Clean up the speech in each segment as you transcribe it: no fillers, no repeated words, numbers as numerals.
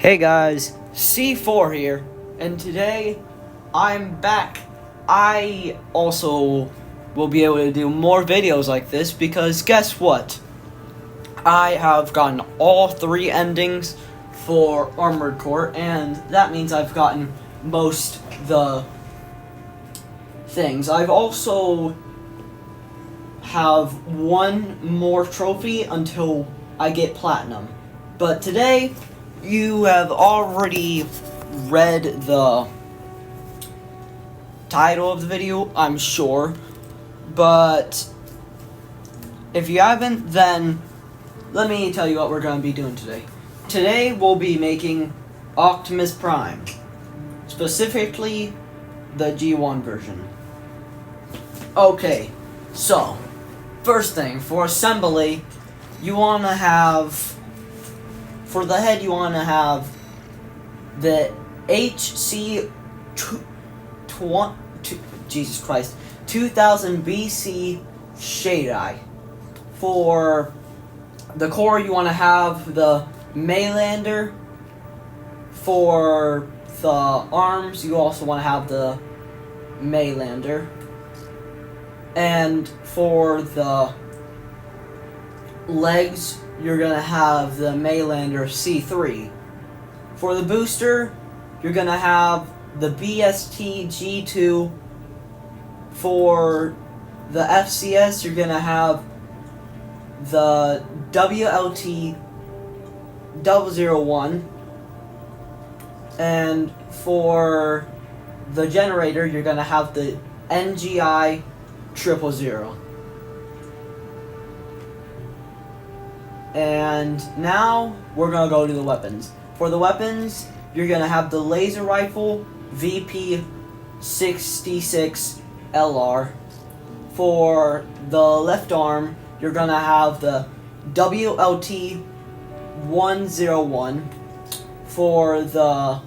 Hey guys, C4 here, and today I'm back. I also will be able to do more videos like this because guess what? I have gotten all 3 endings for Armored Core, and that means I've gotten most the things. I've also have one more trophy until I get Platinum. But today, you have already read the title of the video, I'm sure. But if you haven't, then let me tell you what we're going to be doing today. Today, we'll be making Optimus Prime. Specifically, the G1 version. Okay, so, first thing, for assembly, you want to have, for the head, you want to have the HC 2000 BC shade eye. For the core, you want to have the Maylander. For the arms, you also want to have the Maylander. And for the legs, you're going to have the Maylander C3. For the booster, you're going to have the BST G2. For the FCS, you're going to have the WLT 001. And for the generator, you're going to have the NGI 000. And now we're gonna go to the weapons. For the weapons, you're gonna have the laser rifle VP66 LR. For the left arm, you're gonna have the WLT 101. For the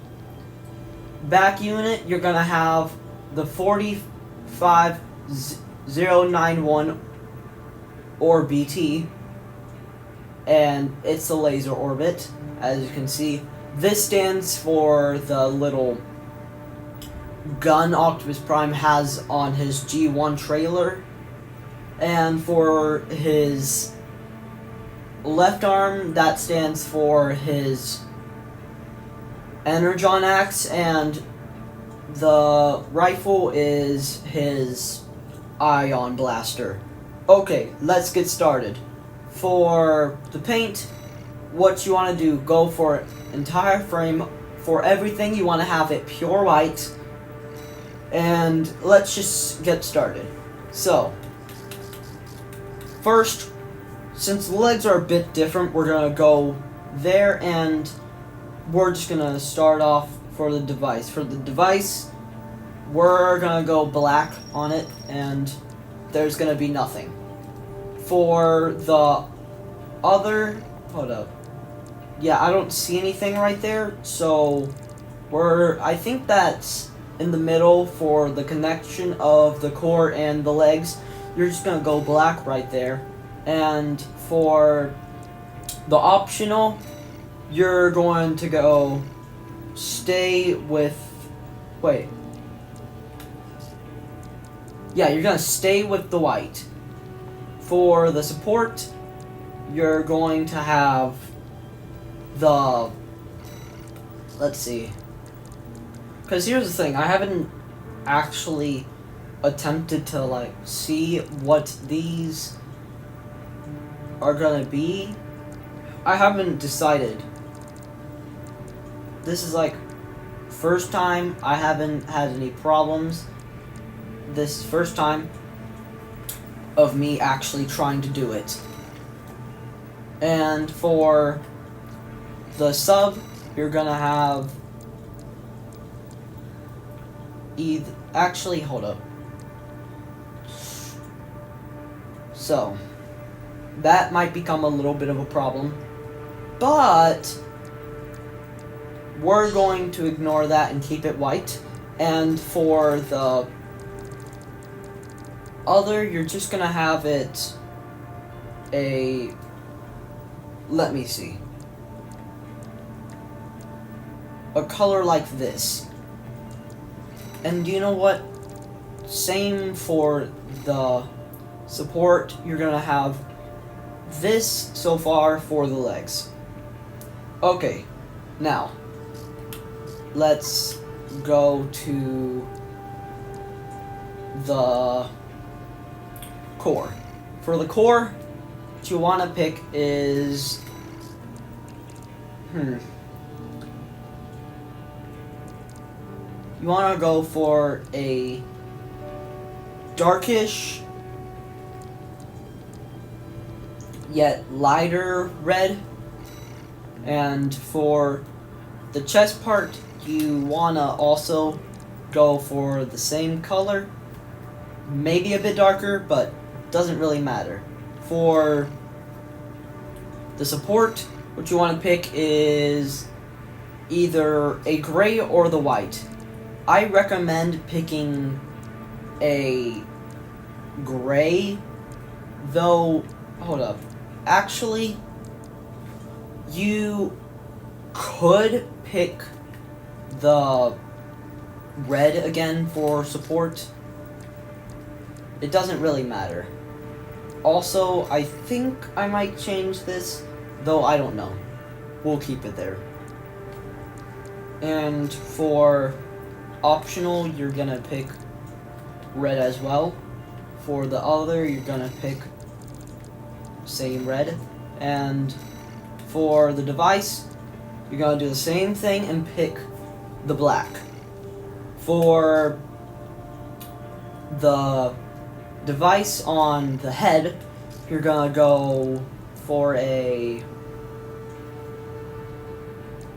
back unit, you're gonna have the 45091 or BT, and it's the laser orbit, as you can see. This stands for the little gun Optimus Prime has on his G1 trailer. And for his left arm, that stands for his Energon axe, and the rifle is his ion blaster. Okay, let's get started. For the paint, what you want to do, go for entire frame. For everything, you want to have it pure white. And let's just get started. So, first, since the legs are a bit different, we're going to go there, and we're just going to start off for the device. For the device, we're going to go black on it, and there's going to be nothing. For the other, hold up. Yeah, I don't see anything right there, so I think that's in the middle for the connection of the core and the legs. You're just going to go black right there. And for the optional, you're going to go stay with, wait. Yeah, you're going to stay with the white. For the support, you're going to have the, let's see. Because here's the thing, I haven't actually attempted to see what these are going to be. I haven't decided. This is first time. I haven't had any problems. This first time of me actually trying to do it. And for the sub, you're gonna have actually, hold up. So, that might become a little bit of a problem, but we're going to ignore that and keep it white. And for the other, you're just gonna have it let me see. a color like this. And you know what? Same for the support. You're gonna have this so far for the legs. Okay, now let's go to the core. For the core, what you want to pick is you want to go for a darkish yet lighter red, and for the chest part you want to also go for the same color, maybe a bit darker, but doesn't really matter. For the support, what you want to pick is either a gray or the white. I recommend picking a gray, though, hold up. Actually, you could pick the red again for support. It doesn't really matter. Also, I think I might change this, though I don't know. We'll keep it there. And for optional, you're gonna pick red as well. For the other, you're gonna pick same red. And for the device, you're gonna do the same thing and pick the black. For the device on the head, you're gonna go for a...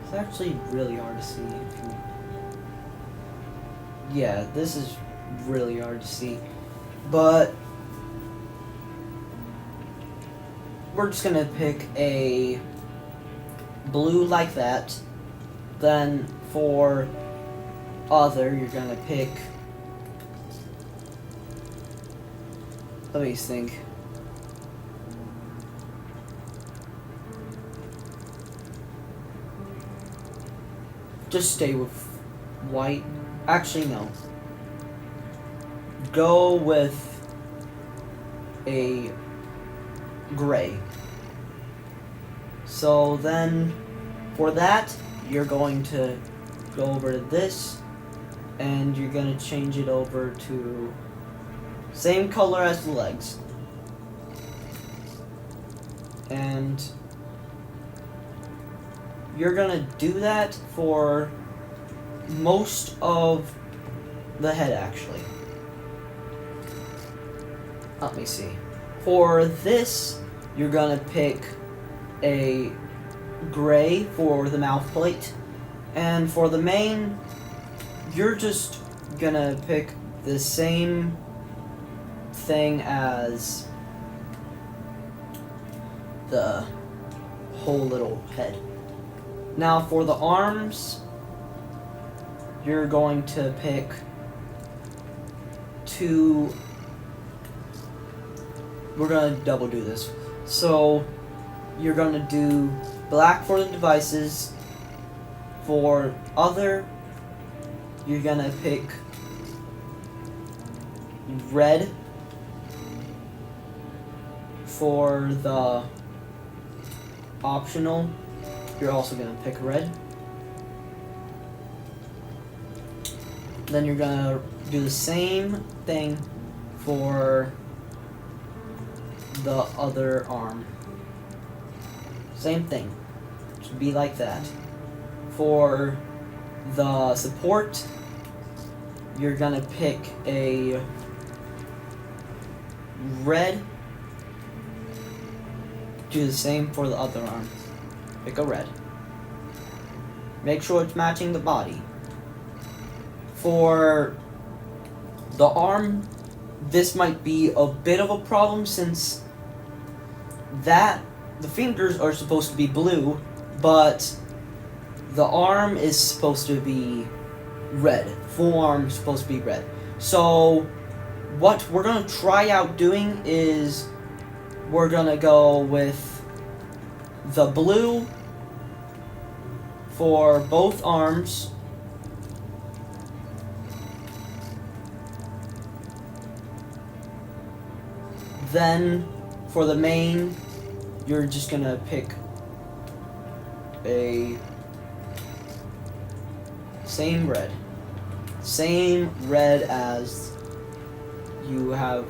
It's actually really hard to see. Yeah, this is really hard to see. But we're just gonna pick a blue like that. Then for other, you're gonna pick... Let me think. Just stay with white. Actually, no. Go with a gray. So then, for that, you're going to go over to this, and you're going to change it over to same color as the legs. And you're gonna do that for most of the head, actually. Let me see. For this, you're gonna pick a gray for the mouth plate. And for the mane, you're just gonna pick the same thing as the whole little head. Now for the arms, you're going to pick two. We're gonna double do this. So you're gonna do black for the devices. For other, you're gonna pick red for the optional. You're also gonna pick red. Then you're gonna do the same thing for the other arm. Same thing. Should be like that. For the support, you're gonna pick a red. Do the same for the other arm. Pick a red. Make sure it's matching the body. For the arm, this might be a bit of a problem since the fingers are supposed to be blue, but the arm is supposed to be red. Full arm is supposed to be red. So what we're gonna try out doing is we're gonna go with the blue for both arms, then for the main, you're just gonna pick a same red as you have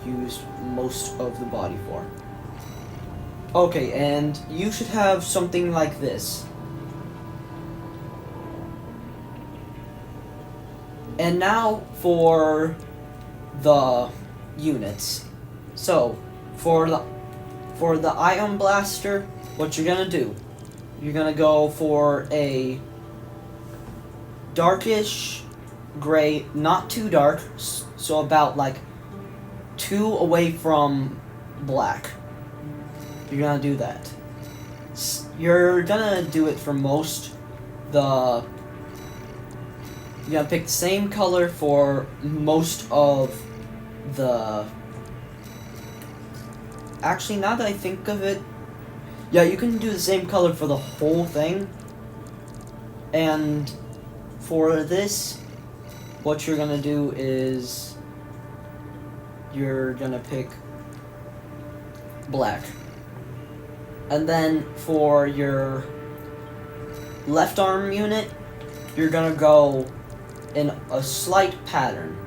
used most of the body for. Okay, and you should have something like this. And now for the units. So, for the ion blaster, what you're gonna do, you're gonna go for a darkish gray, not too dark, so about like 2 away from black. You're gonna do that. You're gonna do it for most. You're gonna pick the same color for most of the... Actually, now that I think of it, yeah, you can do the same color for the whole thing. And for this, what you're gonna do is you're gonna pick black. And then for your left arm unit, you're gonna go in a slight pattern.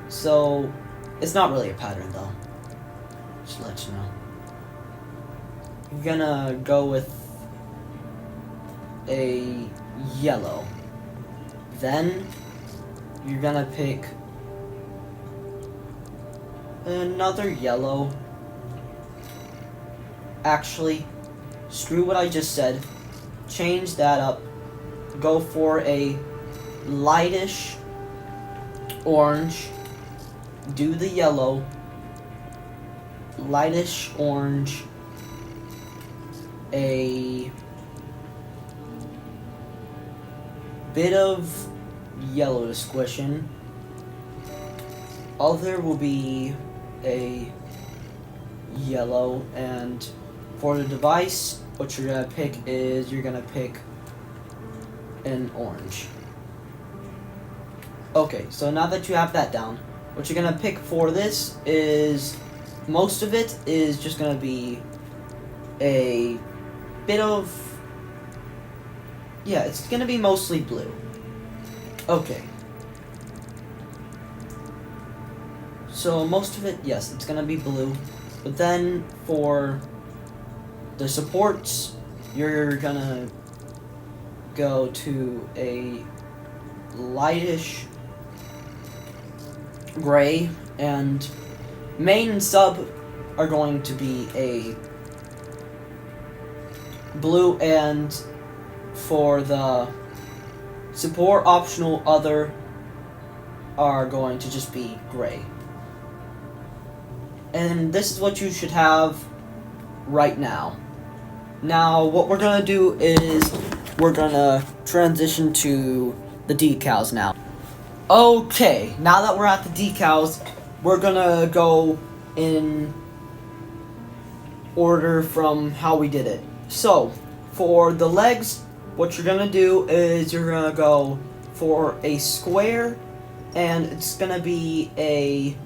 So, it's not really a pattern though. Just to let you know. You're gonna go with a yellow. Then, you're gonna pick another yellow. Actually, screw what I just said. Change that up. Go for a lightish orange. Do the yellow. Lightish orange. A bit of yellow to squish in. Other will be a yellow, and for the device, what you're gonna pick is you're gonna pick an orange. Okay, so now that you have that down, what you're gonna pick for this is most of it is just gonna be a bit of, yeah, it's gonna be mostly blue. Okay. So most of it, yes, it's gonna be blue. But then for the supports, you're gonna go to a lightish gray, and main and sub are going to be a blue, and for the support optional other are going to just be gray. And this is what you should have right now. Now, what we're gonna do is we're gonna transition to the decals now. Okay, now that we're at the decals, we're gonna go in order from how we did it. So, for the legs, what you're gonna do is you're gonna go for a square, and it's gonna be a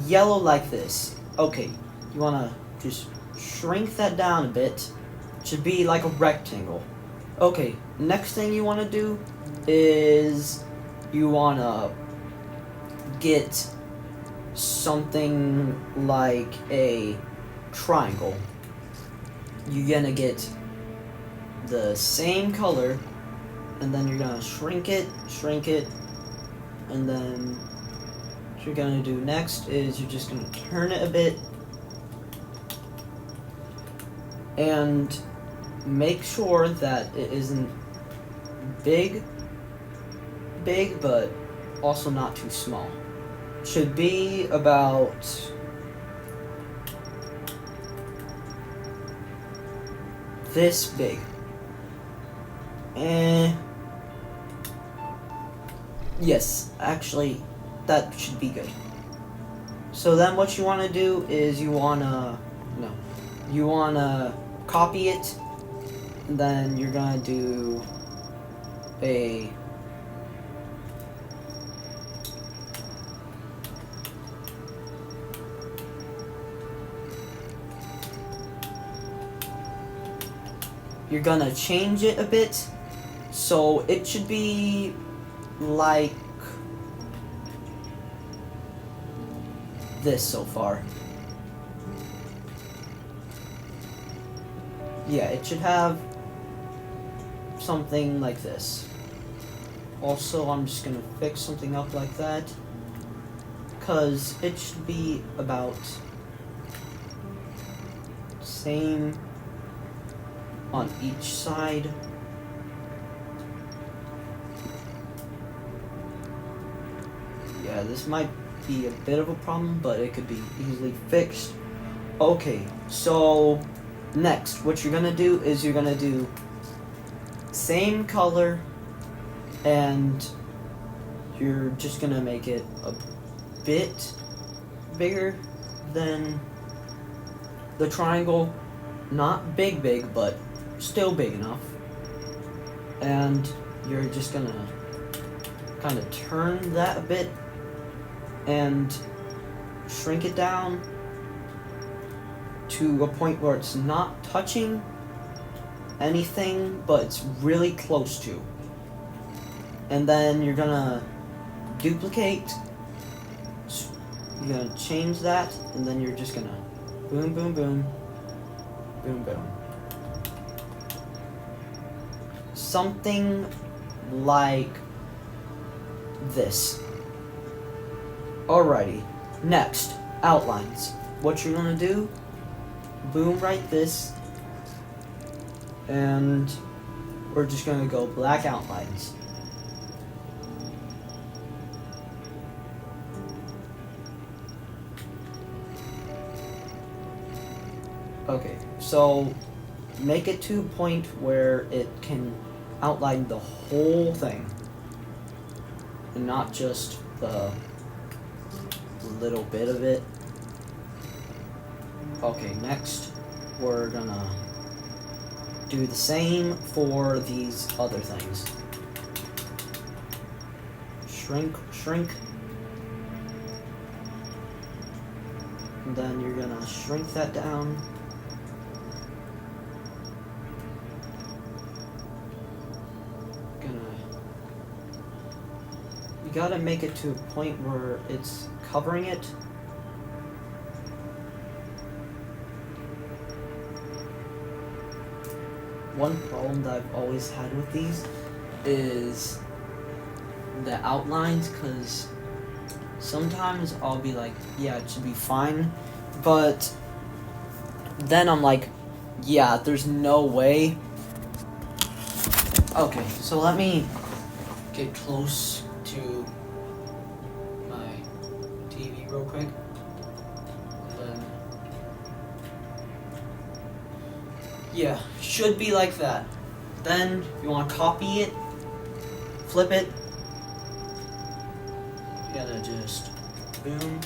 yellow like this. Okay, you wanna just shrink that down a bit. It should be like a rectangle. Okay, next thing you wanna do is you wanna get something like a triangle. You're gonna get the same color, and then you're gonna shrink it, and then what you're gonna do next is you're just gonna turn it a bit and make sure that it isn't big, but also not too small. Should be about this big. Yes, actually, that should be good. So then what you want to do is you want to copy it, and then you're gonna do a you're gonna change it a bit, so it should be like this so far. Yeah, it should have something like this. Also, I'm just gonna fix something up like that, because it should be about same on each side. Yeah, this might be a bit of a problem, but it could be easily fixed. Okay, so next, what you're gonna do is you're gonna do same color, and you're just gonna make it a bit bigger than the triangle. Not big, but still big enough. And you're just gonna kind of turn that a bit and shrink it down to a point where it's not touching anything, but it's really close to. And then you're gonna duplicate, you're gonna change that, and then you're just gonna boom, boom, boom, boom, boom. Something like this. Alrighty, next, outlines. What you're gonna do, boom, right this, and we're just gonna go black outlines. Okay, so make it to a point where it can outline the whole thing, and not just the little bit of it. Okay, next we're gonna do the same for these other things. Shrink, shrink. And then you're gonna shrink that down. You gotta make it to a point where it's covering it. One problem that I've always had with these is the outlines, because sometimes I'll be like, yeah, it should be fine, but then I'm like, yeah, there's no way. Okay, so let me get close to my TV real quick. Then, yeah, should be like that. Then you want to copy it, flip it. You gotta just boom,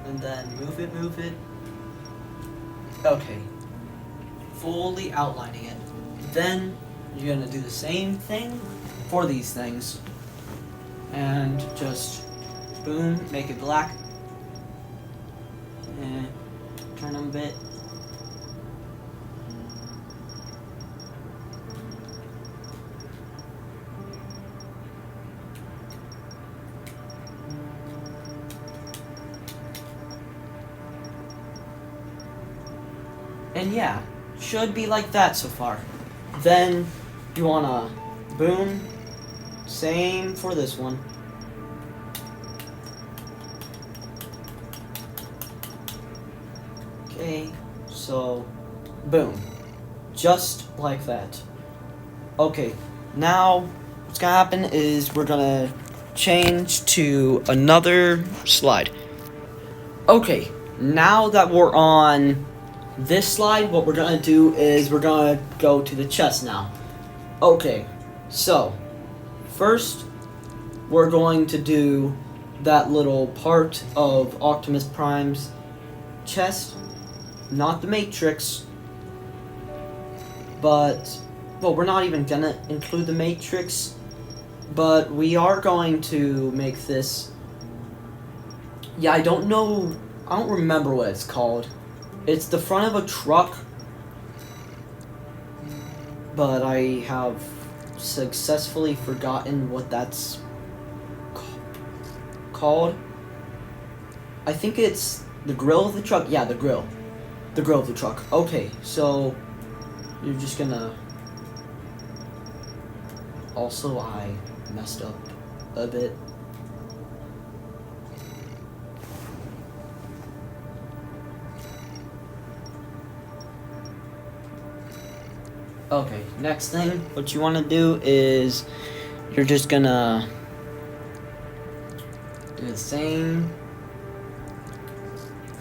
and then move it. Okay, fully outlining it. Then you're gonna do the same thing for these things, and just boom, make it black, and turn them a bit. And yeah, should be like that so far. Then you wanna boom, same for this one. Okay, so boom, just like that. Okay, now what's gonna happen is we're gonna change to another slide. Okay, now that we're on this slide, what we're gonna do is we're gonna go to the chest now. Okay, so first we're going to do that little part of Optimus Prime's chest, not the Matrix, but, well, we're not even gonna include the matrix, but we are going to make this, yeah, I don't remember what it's called. It's the front of a truck, but I have successfully forgotten what that's called. I think it's the grill of the truck. Yeah, the grill. The grill of the truck. Okay, so you're just gonna... Also, I messed up a bit. Okay, next thing, what you want to do is you're just gonna do the same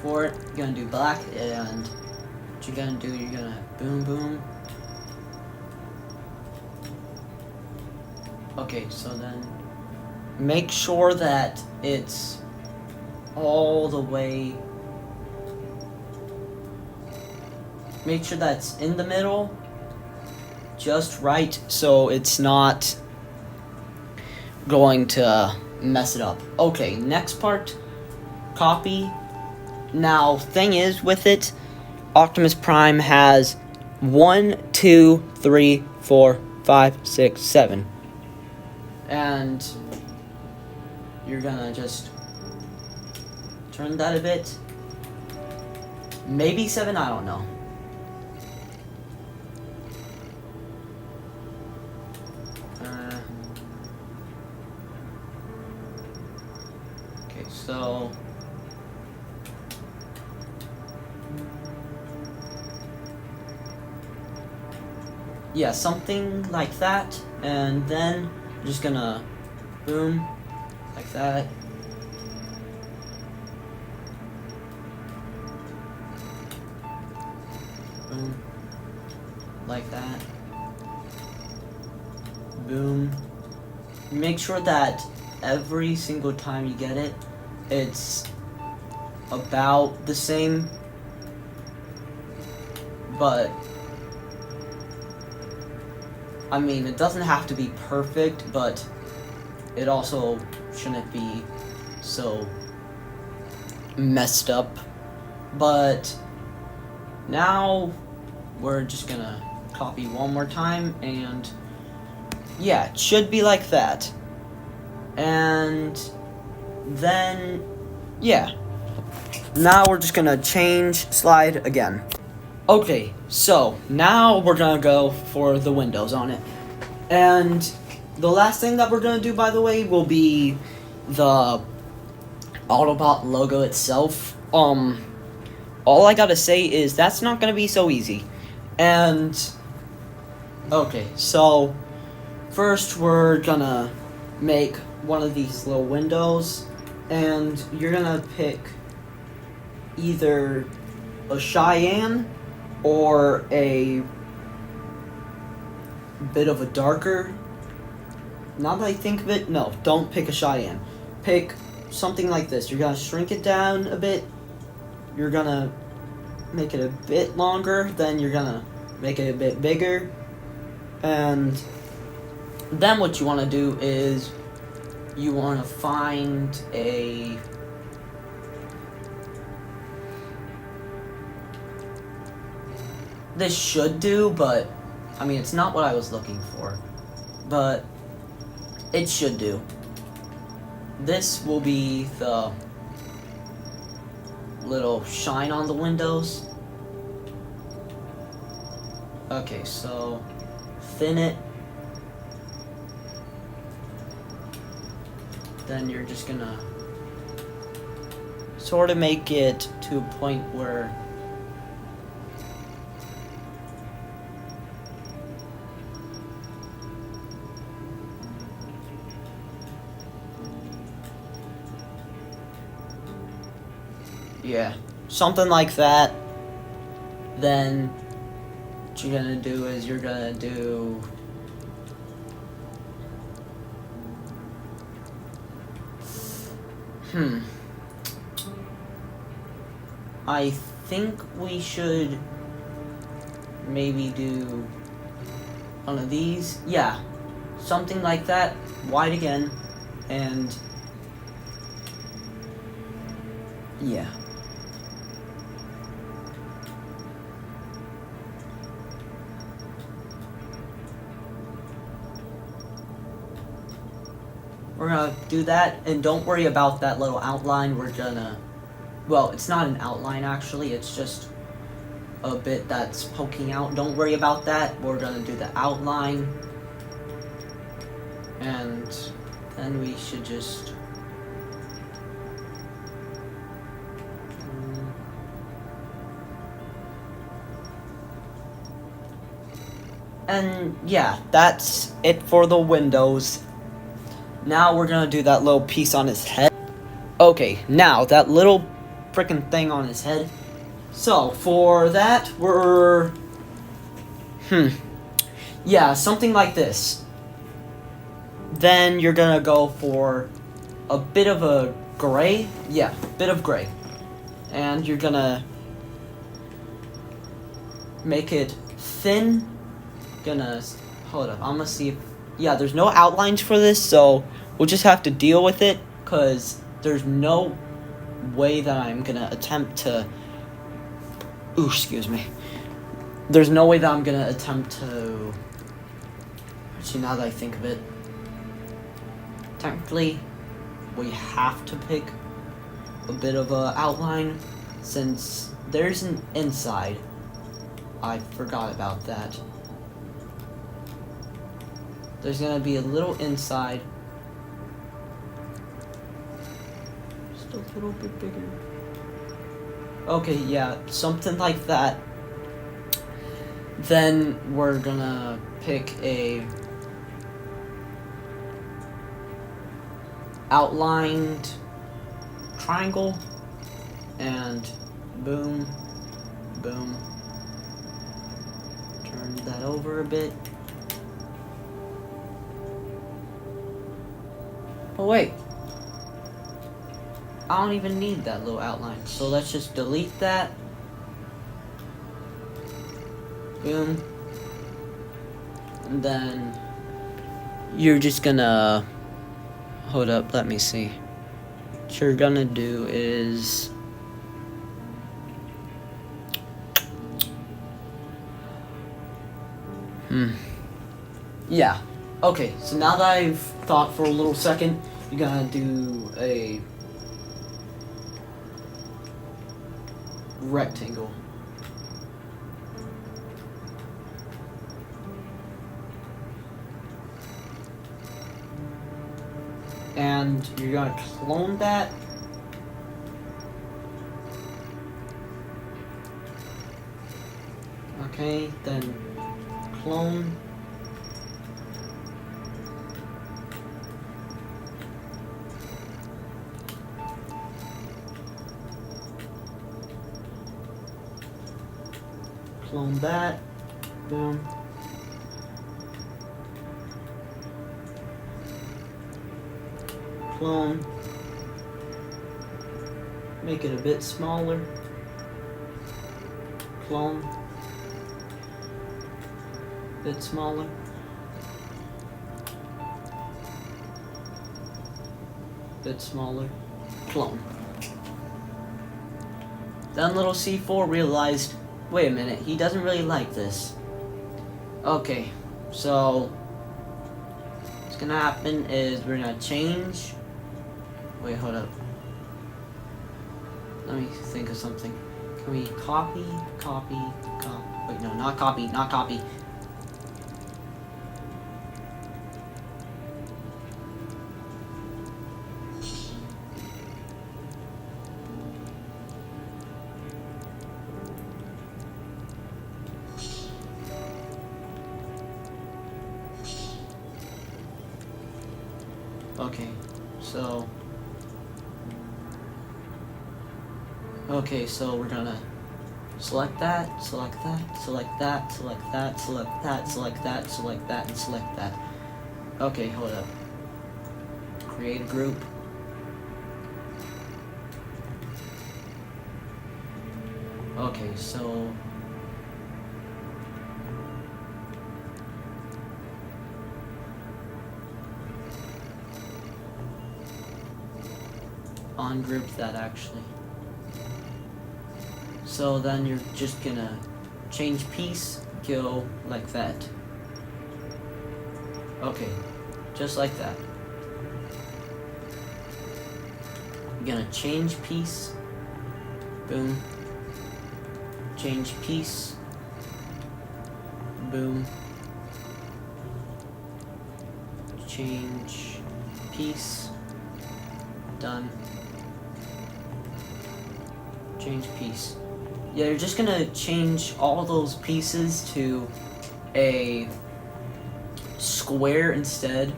for it. You're gonna do black, and what you're gonna do, you're gonna boom, boom. Okay, so then make sure that it's all the way. Make sure that's in the middle. Just right, so it's not going to mess it up. Okay, next part, copy. Now, thing is with it, Optimus Prime has 1, 2, 3, 4, 5, 6, 7. And you're gonna just turn that a bit. Maybe 7, I don't know. So yeah, something like that, and then I'm just gonna boom like that. Boom like that. Boom. Make sure that every single time you get it, it's about the same, but I mean, it doesn't have to be perfect, but it also shouldn't be so messed up. But now we're just gonna copy one more time, and yeah, it should be like that. And then, yeah. Now we're just gonna change slide again. Okay, so now we're gonna go for the windows on it. And the last thing that we're gonna do, by the way, will be the Autobot logo itself. All I gotta say is that's not gonna be so easy. And, okay, so first we're gonna make one of these little windows, and you're gonna pick either a Cheyenne or a bit of a darker. Now that I think of it, no, don't pick a Cheyenne. Pick something like this. You're gonna shrink it down a bit. You're gonna make it a bit longer. Then you're gonna make it a bit bigger. And then what you want to do is you want to find a this should do, but I mean, it's not what I was looking for, but it should do. This will be the little shine on the windows. Okay, so thin it. Then you're just gonna sort of make it to a point where yeah, something like that. Then what you're gonna do is you're gonna do I think we should maybe do one of these. Yeah, something like that. White again, and yeah. We're gonna do that, and don't worry about that little outline. We're gonna, well, it's not an outline actually, it's just a bit that's poking out. Don't worry about that. We're gonna do the outline, and then we should just and yeah, that's it for the windows. Now we're gonna do that little piece on his head. Okay, now that little freaking thing on his head. So for that, we're yeah, something like this. Then you're gonna go for a bit of a gray. Yeah, bit of gray. And you're gonna make it thin. Hold up, I'm gonna see if, yeah, there's no outlines for this, so we'll just have to deal with it, because there's no way that I'm gonna attempt to, ooh, excuse me. There's no way that I'm gonna attempt to, actually, now that I think of it, technically, we have to pick a bit of a outline, since there's an inside. I forgot about that. There's gonna be a little inside. Just a little bit bigger. Okay, yeah, something like that. Then we're gonna pick a outlined triangle, and boom, boom. Turn that over a bit. Oh wait, I don't even need that little outline, so let's just delete that. Boom. And then you're just gonna, hold up, let me see. What you're gonna do is, yeah. Okay, so now that I've thought for a little second, you're gonna do a rectangle. And you're gonna clone that. Okay, then clone. Clone that. Boom. Clone. Make it a bit smaller. Clone. Bit smaller. Bit smaller. Clone. Then little C4 realized, wait a minute, he doesn't really like this. Okay, so what's gonna happen is we're gonna change. Wait, hold up. Let me think of something. Can we copy? Wait, no, not copy. Okay, so we're gonna select that, and select that. Okay, hold up. Create a group. Okay, so ungroup that actually. So then you're just gonna change piece, go like that. Okay, just like that. I'm gonna change piece, boom, change piece, boom, change piece, done, change piece. Yeah, you're just gonna change all those pieces to a square instead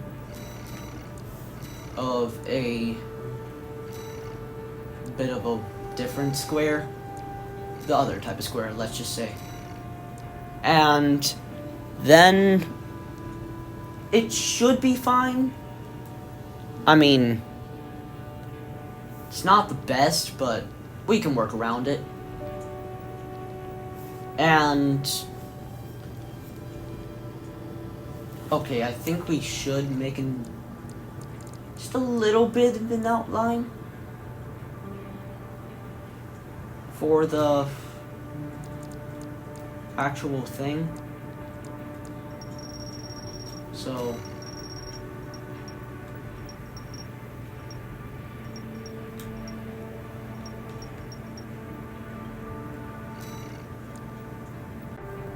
of a bit of a different square, the other type of square, let's just say. And then it should be fine. I mean, it's not the best, but we can work around it. And okay, I think we should make just a little bit of an outline for the actual thing. So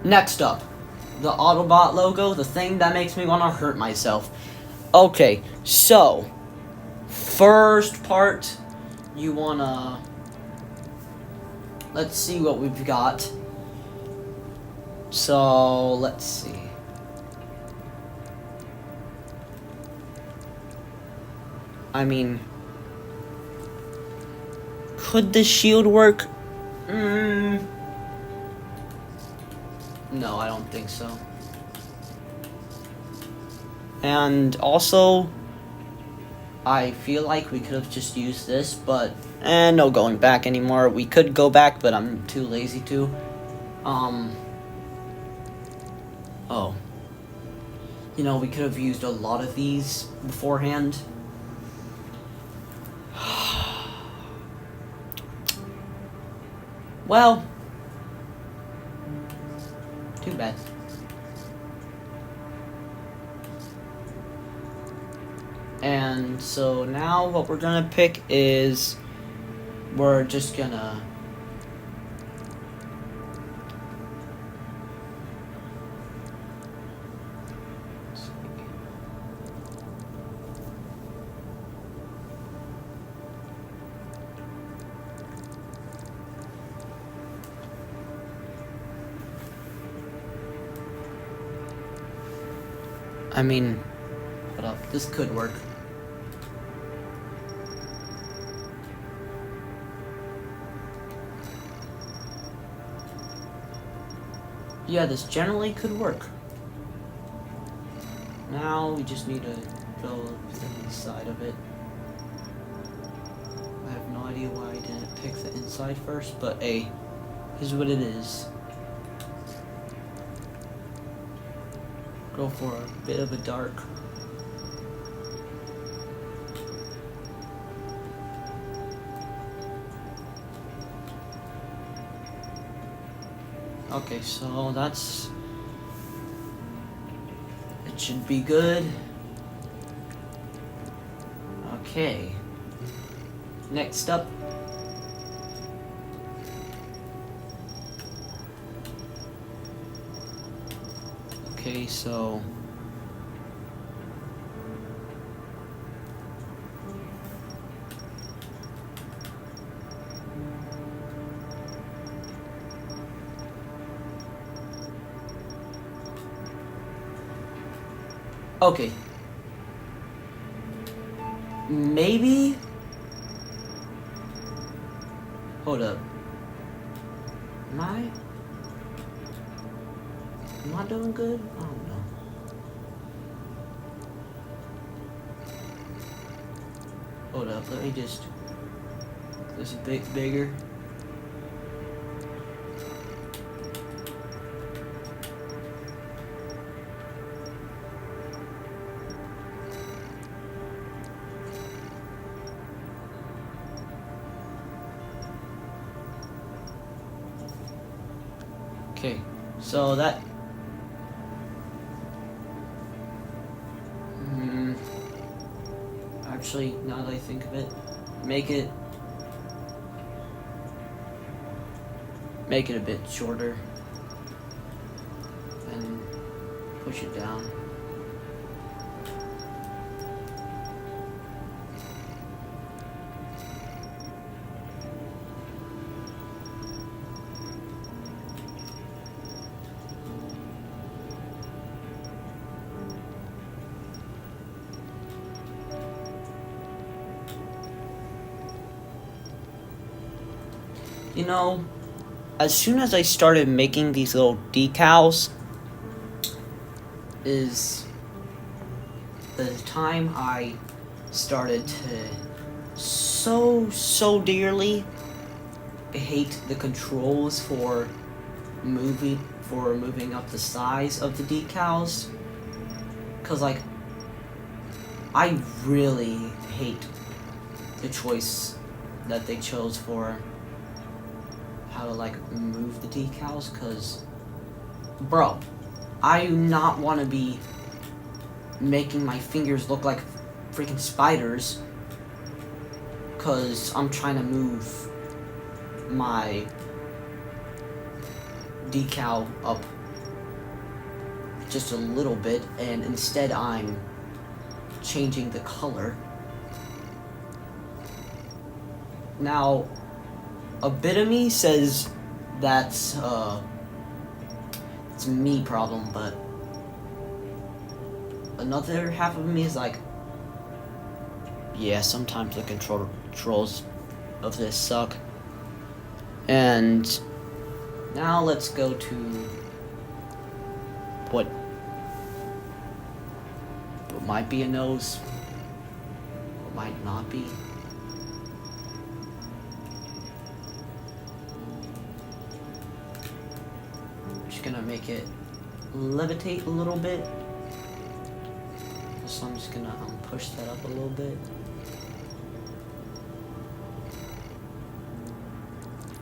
next up, the Autobot logo, the thing that makes me want to hurt myself. Okay, so first part, you wanna, let's see what we've got. So let's see. I mean, could the shield work? No, I don't think so. And also, I feel like we could have just used this, but no going back anymore. We could go back, but I'm too lazy to. Oh. You know, we could have used a lot of these beforehand. Well, too bad. And so now what we're gonna pick is we're just gonna I mean, hold up, this could work. Yeah, this generally could work. Now we just need to go to the inside of it. I have no idea why I didn't pick the inside first, but hey, here's what it is. Go for a bit of a dark. Okay, so that's, it should be good. Okay. Next up. Okay, so okay. Maybe. Hold up. Am I doing good? I don't know. Hold up, let me just this a bit bigger. So that... Actually, now that I think of it, make it a bit shorter and push it down. You know, as soon as I started making these little decals is the time I started to so dearly hate the controls for moving up the size of the decals, cause like I really hate the choice that they chose for how to like move the decals, cause bro, I do not want to be making my fingers look like freaking spiders, cause I'm trying to move my decal up just a little bit, and instead I'm changing the color. Now, a bit of me says that's it's a me problem, but another half of me is like, yeah, sometimes the controls of this suck. And now let's go to what might be a nose, what might not be. Gonna make it levitate a little bit, so I'm just gonna push that up a little bit.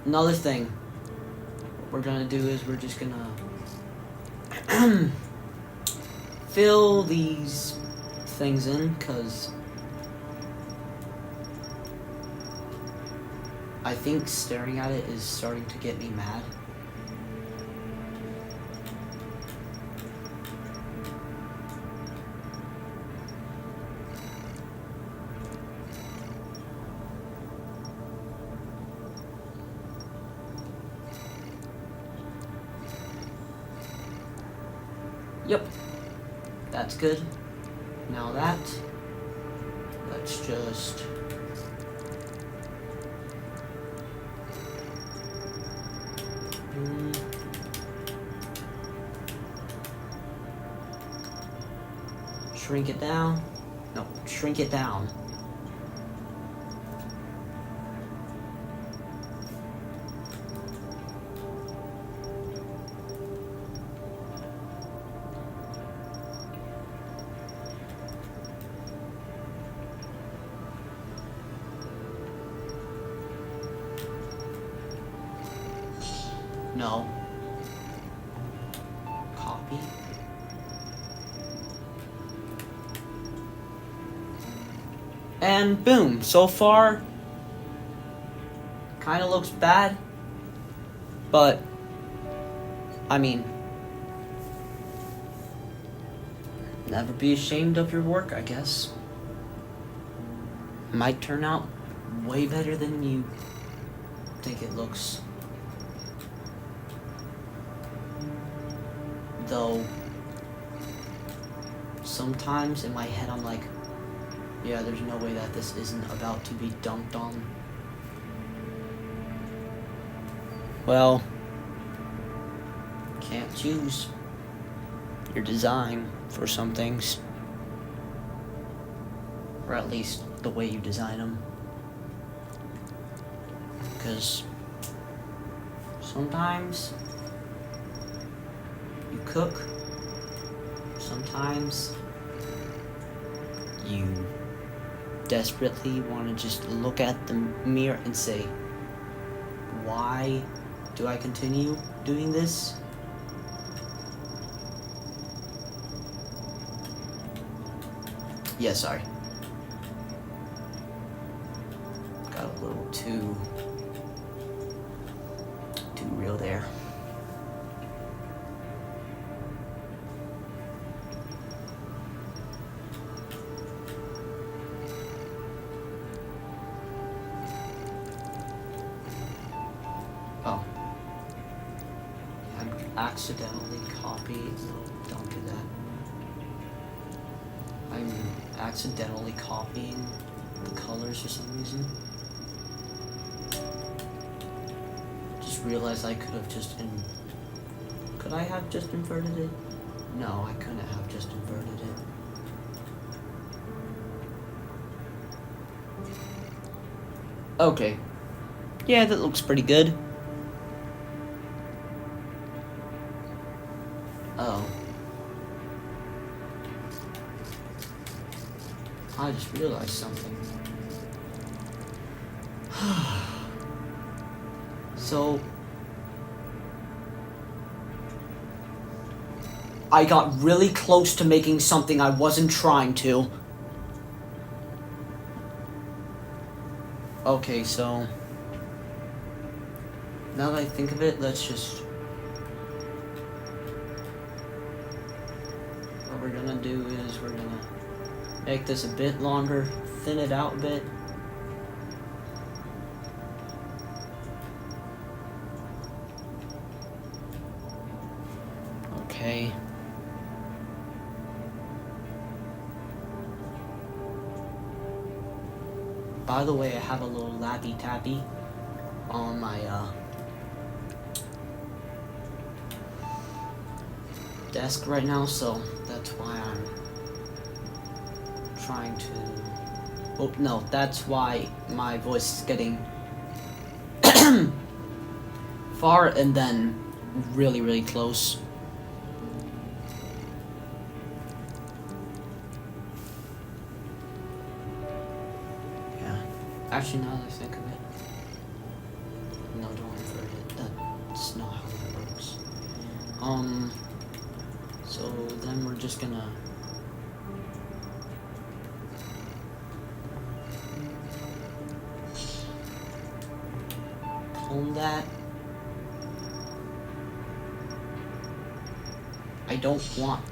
Another thing what we're gonna do is we're just gonna fill these things in, cause I think staring at it is starting to get me mad. Yep, that's good. Now that, let's just shrink it down. No, shrink it down. No. Copy. And boom, so far, kind of looks bad, but, I mean, never be ashamed of your work, I guess. Might turn out way better than you think it looks. Though, sometimes in my head I'm like, yeah, there's no way that this isn't about to be dunked on. Well, can't choose your design for some things. Or at least the way you design them. Because sometimes you cook, sometimes you desperately want to just look at the mirror and say, why do I continue doing this? Yeah, sorry. Got a little too real there. Oh. I'm accidentally copying. No, don't do that. I'm accidentally copying the colors for some reason. Just realized I could have just could I have just inverted it? No, I couldn't have just inverted it. Okay. Yeah, that looks pretty good. Oh. I just realized something. So, I got really close to making something I wasn't trying to. Okay, so now that I think of it, let's just... What we're gonna do is we're gonna make this a bit longer, thin it out a bit. Okay. By the way, I have a little lappy tappy on my desk right now, so that's why I'm trying to... Oh, no, that's why my voice is getting far and then really, really close. Actually, now that I think of it, no, don't invert it. That's not how it works. So then we're just gonna clone that. I don't want.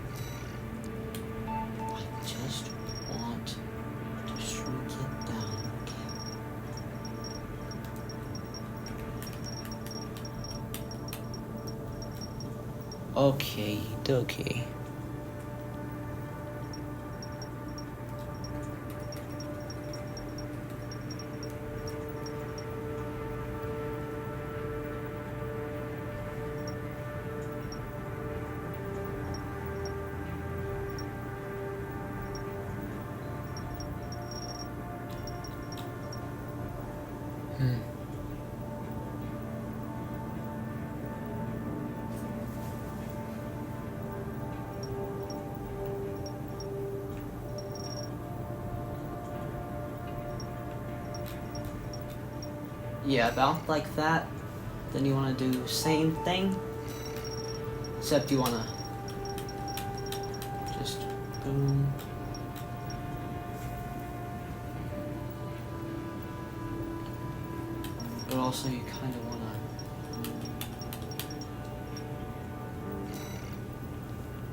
I just want to shrink it down. Okay, okay. Yeah, about like that. Then you want to do same thing, except you want to just boom. But also you kind of want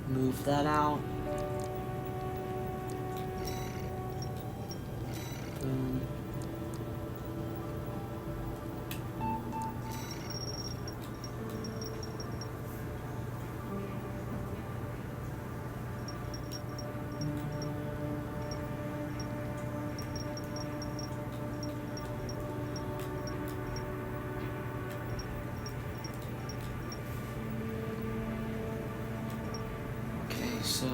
to move that out. Boom. So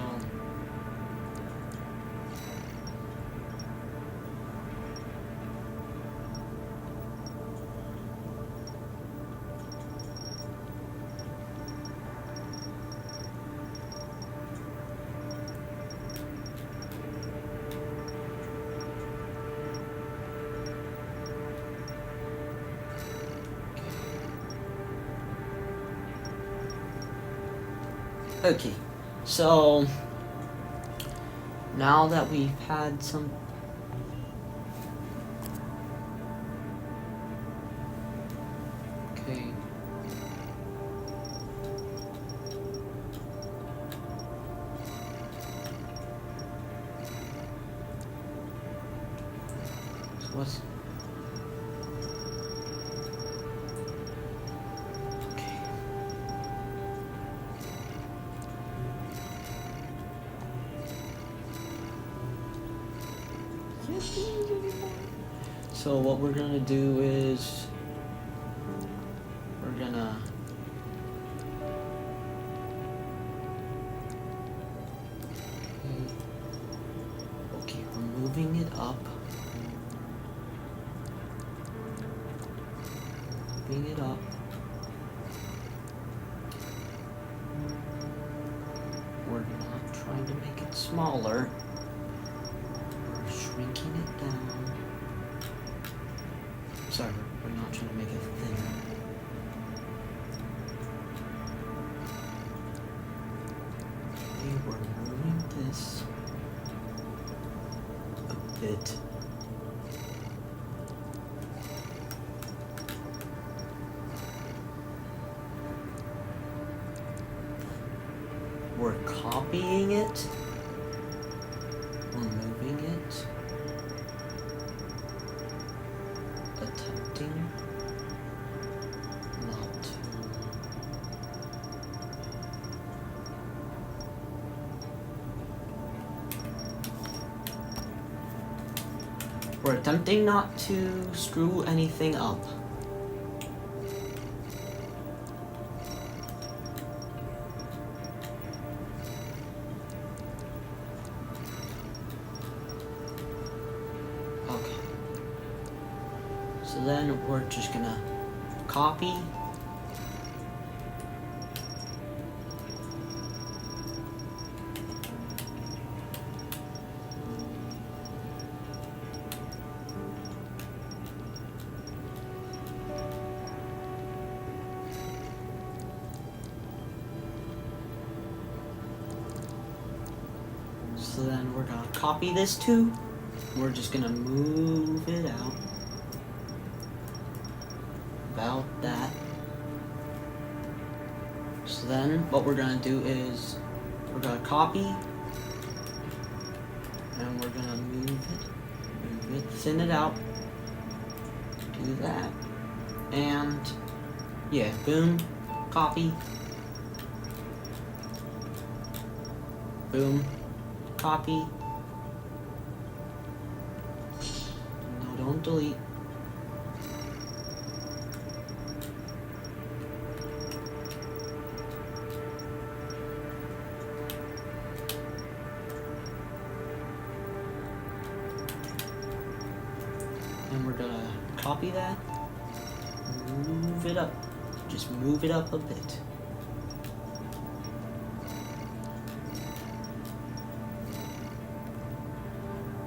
okay, so now that we've had some... Okay. So what's... So what we're gonna do is we're gonna okay, we're moving it up. Moving it up. We're not trying to make it smaller. We're shrinking it down. Sorry, we're not trying to make it thinner. Okay, we're moving this a bit. We're copying it. We're moving it. Attempting not to. We're attempting not to screw anything up. So then we're just gonna copy. So then we're gonna copy this too. We're just gonna move it out. About that. So then what we're gonna do is we're gonna copy and we're gonna move it, thin it out, do that, and yeah, boom, copy, boom, copy, no, don't delete. And we're gonna copy that, move it up, just move it up a bit.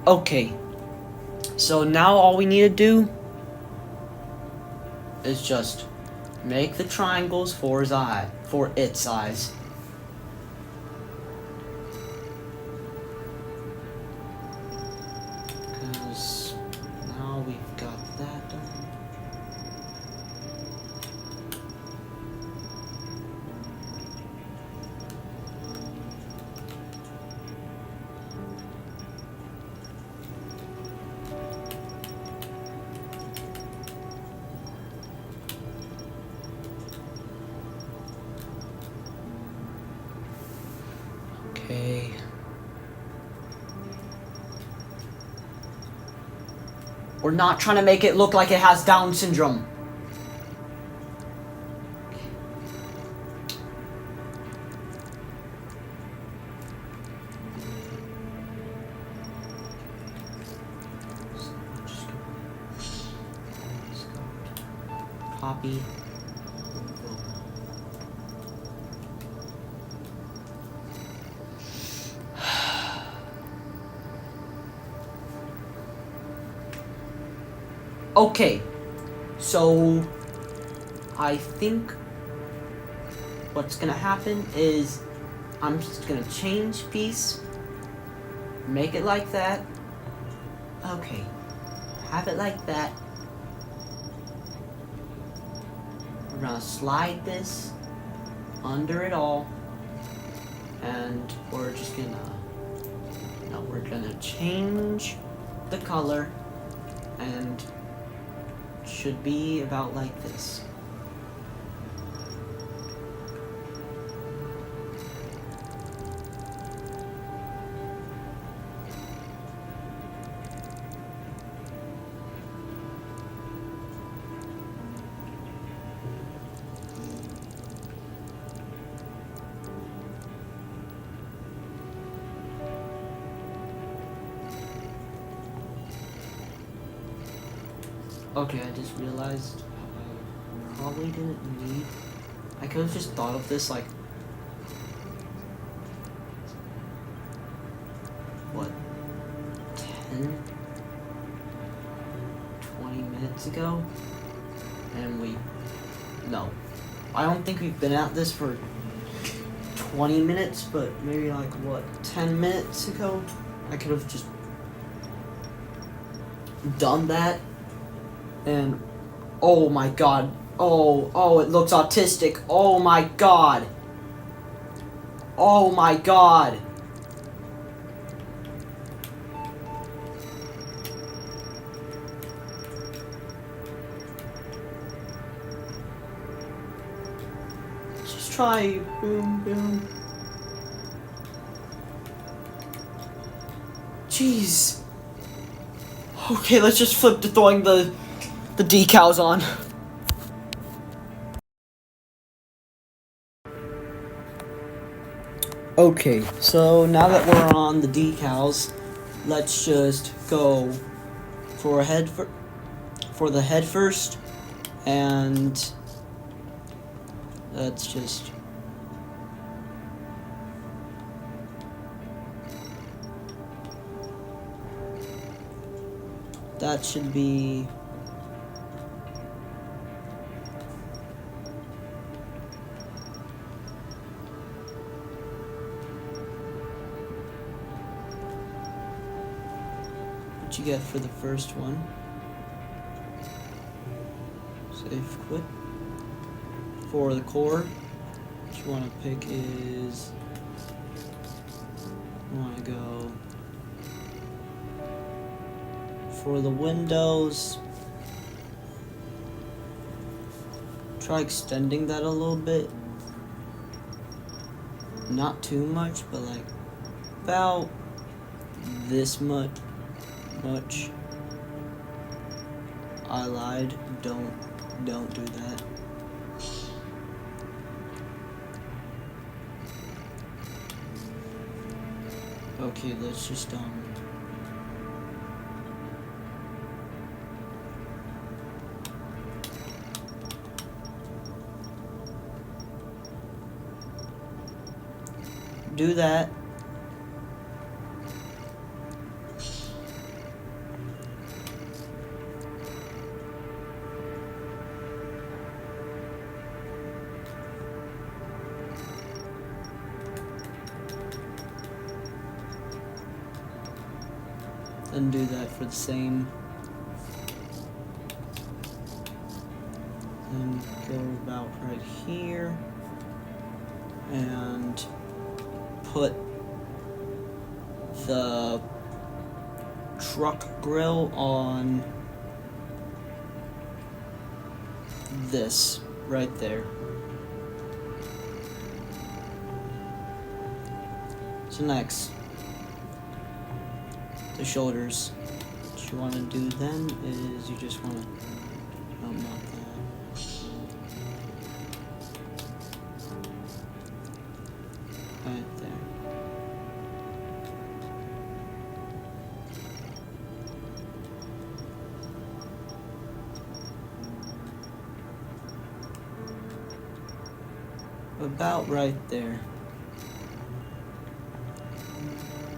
Okay, so now all we need to do is just make the triangles for its eyes. Because now we've got that done. Okay. We're not trying to make it look like it has Down syndrome. Copy. Okay, so I think what's gonna happen is I'm just gonna change piece Make it like that. Okay. Have it like that. We're gonna slide this under it all. And we're just gonna... No, we're gonna change the color. And should be about like this. Okay, I just realized I probably didn't need... I could have just thought of this like... What? 10? 20 minutes ago? And we... No. I don't think we've been at this for 20 minutes, but maybe like, what, 10 minutes ago? I could have just done that. And, oh my god. Oh, it looks autistic. Oh my god. Oh my god. Just try boom, boom. Jeez. Okay, let's just flip to throwing the decals on. Okay, so now that we're on the decals, let's just go for the head first, and let's just that should be what you get for the first one. Save quit. For the core, what you want to pick is you want to go for the windows. Try extending that a little bit. Not too much, but like about this much. I lied. Don't do that. Okay, let's just do that. And do that for the same. And go about right here. And put the truck grill on this right there. So next, the shoulders. What you want to do then is you just want to not that. Right there. About right there.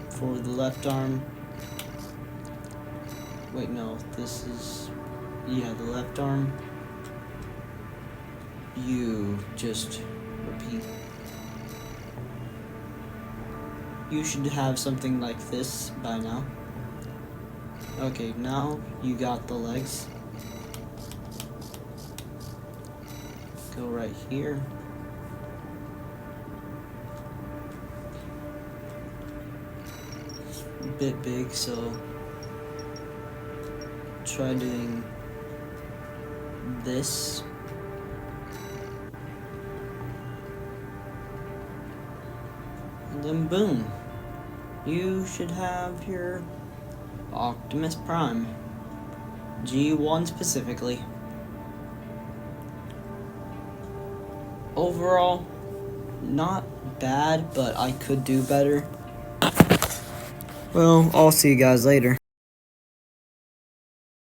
For the left arm. Wait, no, this is, yeah, the left arm. You just repeat. you should have something like this by now. Okay, now you got the legs. Go right here. A bit big, so try doing this. And then boom. You should have your Optimus Prime. G1 specifically. Overall, not bad, but I could do better. Well, I'll see you guys later.